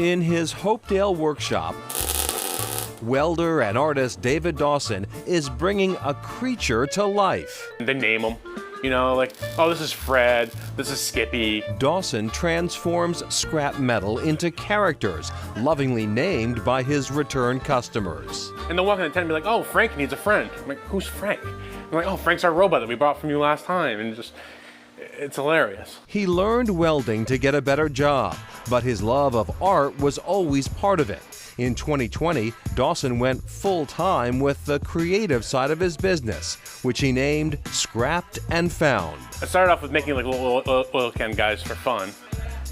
In his Hopedale workshop, welder and artist David Dawson is bringing a creature to life. They name them, you know, like, oh, this is Fred, this is Skippy. Dawson transforms scrap metal into characters, lovingly named by his return customers. And they'll walk in and tend to be like, oh, Frank needs a friend. I'm like, who's Frank? I'm like, oh, Frank's our robot that we bought from you last time. And just, it's hilarious. He learned welding to get a better job, but his love of art was always part of it. In 2020, Dawson went full-time with the creative side of his business, which he named Scrapped and Found. I started off with making like little oil can guys for fun.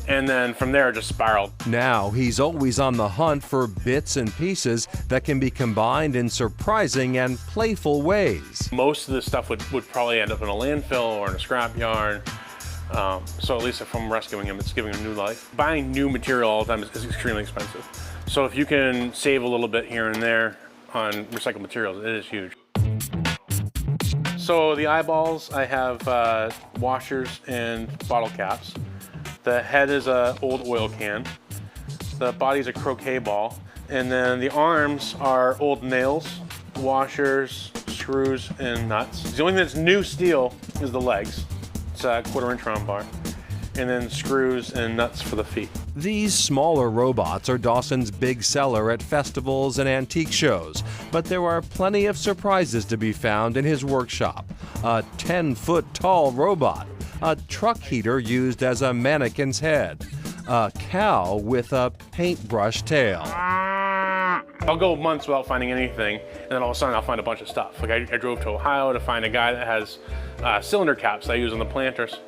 And then from there, it just spiraled. Now he's always on the hunt for bits and pieces that can be combined in surprising and playful ways. Most of this stuff would probably end up in a landfill or in a scrapyard. So at least if I'm rescuing him, it's giving him new life. Buying new material all the time is extremely expensive. So if you can save a little bit here and there on recycled materials, it is huge. So the eyeballs, I have washers and bottle caps. The head is an old oil can. The body's a croquet ball. And then the arms are old nails, washers, screws, and nuts. The only thing that's new steel is the legs. It's a 1/4-inch round bar. And then screws and nuts for the feet. These smaller robots are Dawson's big seller at festivals and antique shows, but there are plenty of surprises to be found in his workshop. A 10-foot tall robot, a truck heater used as a mannequin's head, a cow with a paintbrush tail. I'll go months without finding anything, and then all of a sudden I'll find a bunch of stuff. Like I drove to Ohio to find a guy that has cylinder caps that I use on the planters,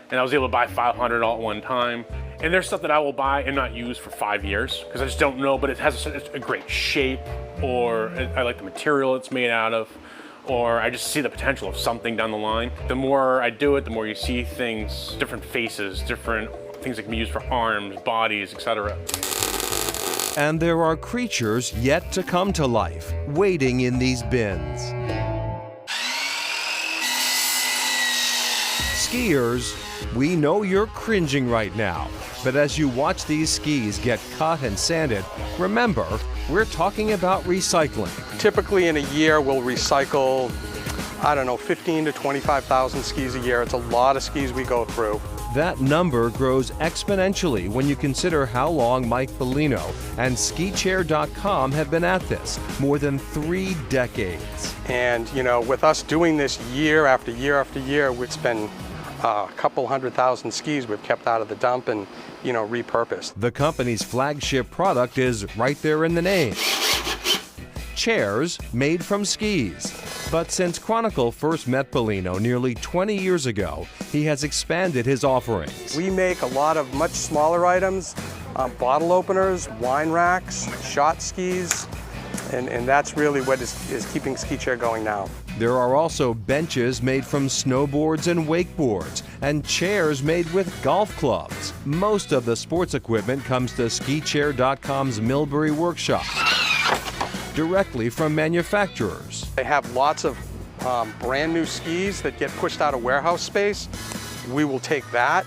and I was able to buy 500 all at one time. And there's stuff that I will buy and not use for 5 years because I just don't know, but it has a great shape, or I like the material it's made out of, or I just see the potential of something down the line. The more I do it, the more you see things, different faces, different things that can be used for arms, bodies, etc. And there are creatures yet to come to life, waiting in these bins. Skiers, we know you're cringing right now, but as you watch these skis get cut and sanded, remember, we're talking about recycling. Typically in a year, we'll recycle, I don't know, 15 to 25,000 skis a year. It's a lot of skis we go through. That number grows exponentially when you consider how long Mike Bellino and SkiChair.com have been at this, more than 3 decades. And, you know, with us doing this year after year after year, it's been a couple 100,000 skis we've kept out of the dump and, you know, repurposed. The company's flagship product is right there in the name. Chairs made from skis. But since Chronicle first met Bellino nearly 20 years ago, he has expanded his offerings. We make a lot of much smaller items, bottle openers, wine racks, shot skis, and that's really what is keeping Ski Chair going now. There are also benches made from snowboards and wakeboards, and chairs made with golf clubs. Most of the sports equipment comes to SkiChair.com's Millbury workshop, directly from manufacturers. They have lots of brand new skis that get pushed out of warehouse space. We will take that.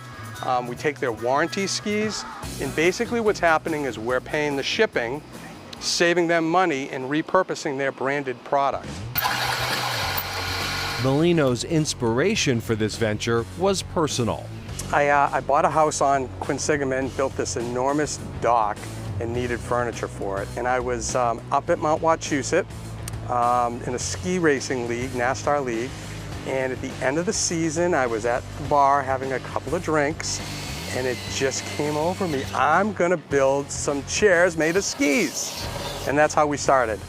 We take their warranty skis, and basically what's happening is we're paying the shipping, saving them money, and repurposing their branded product. Bellino's inspiration for this venture was personal. I bought a house on Quinsigamond, built this enormous dock, and needed furniture for it. And I was up at Mount Wachusett in a ski racing league, NASTAR league. And at the end of the season, I was at the bar having a couple of drinks, and it just came over me. I'm gonna build some chairs made of skis. And that's how we started.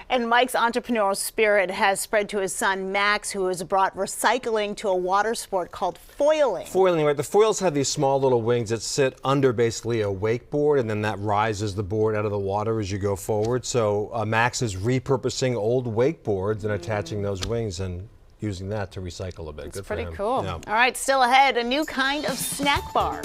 And Mike's entrepreneurial spirit has spread to his son, Max, who has brought recycling to a water sport called foiling. Foiling, right? The foils have these small little wings that sit under basically a wakeboard, and then that rises the board out of the water as you go forward. So Max is repurposing old wakeboards and attaching those wings and using that to recycle a bit. It's Good for him. pretty cool. Yeah. All right, still ahead, a new kind of snack bar.